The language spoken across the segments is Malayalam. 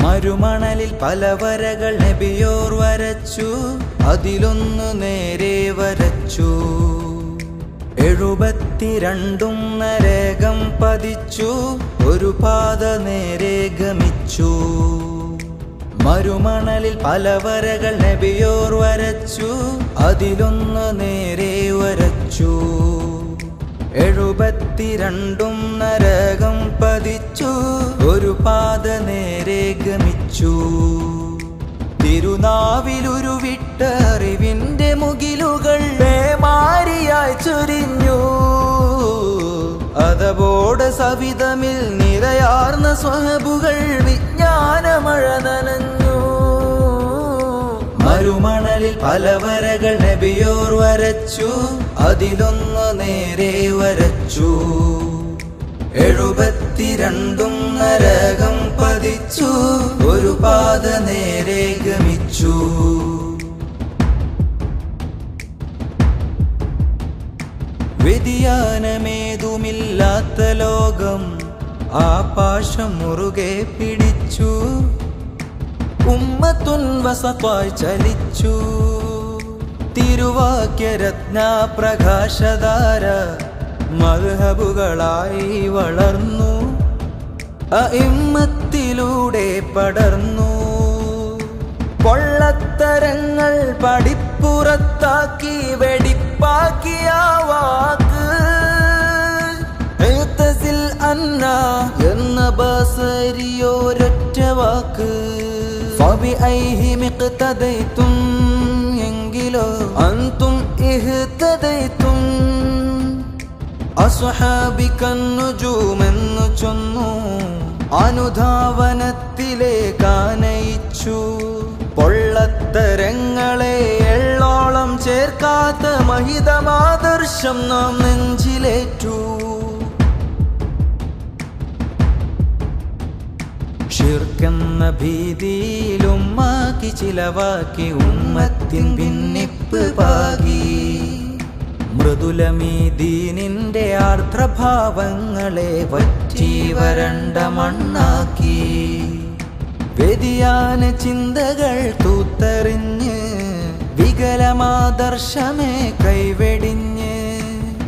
മരുമണലിൽ പല വരകൾ നബിയോർ വരച്ചു, അതിലൊന്നു നേരെ വരച്ചു. 72 നരകം പതിച്ചു, ഒരു പാത നേരെ ഗമിച്ചു. മരുമണലിൽ പല വരകൾ നബിയോർ വരച്ചു, അതിലൊന്നു നേരെ വരച്ചു. 72 നരകം പതിച്ചു, ഒരു പാത നേരെ ഗമിച്ചു. തിരുനാവിലുരുവിട്ട അറിവിന്റെ മുകിലുകൾ പേമാരിയായി ചൊരിഞ്ഞു. അതബോടെ സവിതമിൽ നിറയാർന്ന സ്വഹബുകൾ വിജ്ഞാനമഴ നനഞ്ഞു. മരുമണലിൽ പല വരകൾ നബിയോർ വരച്ചു, അതിലൊന്നു നേരെ വരച്ചു. 72 നരകം പതിച്ചു, ഒരു പാത നേരെ ഗമിച്ചു. വ്യതിയാനമേതുമില്ലാത്ത ലോകം ആ പാശം മുറുകെ പിടിച്ചു. ഉമ്മത്തുൻ വസത്തായി ചലിച്ചു. തിരുവാക്യരത്ന പ്രകാശധാര മദ്ഹബുകളായി വളർന്നു. അഇമ്മത്തിലൂടെ പടർന്നു. പൊള്ളത്തരങ്ങൾ പടിപ്പുറത്താക്കി വെടിപ്പാക്കിയ വാക്ക് എഴുത്തസിൽ അന്ന എന്ന ബസരിയോരൊറ്റ വാക്ക്. ഫബിഐഹി മിഖ്തദൈതും എങ്കിലോ അൻതും ഇഹ്തദൈതും. അസ്ഹാബികൻ നുജൂമെന്നു ചൊന്നു, അനുധാവനത്തിലേക്കാനയിച്ചു. പൊള്ളത്തരങ്ങളെ എള്ളോളം ചേർക്കാത്ത മഹിതമാദർശം നാം നെഞ്ചിലേറ്റു. ഷിർക്കെന്ന ഭീതിയിലുമ്മാക്കി ചിലവാക്കി ഉമ്മത്തിൻ ഭിന്നിപ്പ് പാകി. മൃദുലമീ ദീനിന്റെ ആർദ്രഭാവങ്ങളെ വറ്റി വരണ്ട മണ്ണാക്കി. വ്യതിയാന ചിന്തകൾ തൂത്തെറിഞ്ഞ് വികലമാദർശമേ കൈവെടിഞ്ഞ്.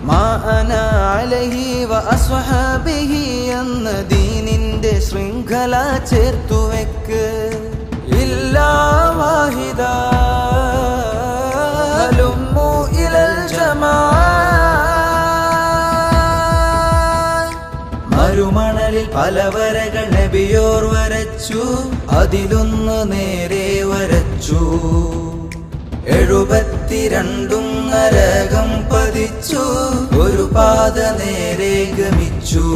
മാ അന അലൈഹി വ അസ്ഹാബിഹി എന്ന ദീനിന്റെ ശൃംഖല ചേർത്തുവെക്ക്. ഇല്ലാ വാഹിദ ഹലുമ്മു ഇലൽ ജമാഅ. മരുമണലിൽ പല വരകൾ നബിയോർ വരച്ചു, അതിലൊന്നു നേരെ വരച്ചു. 72 നരകം പതിച്ചു, ഒരു പാത നേരെ ഗമിച്ചു.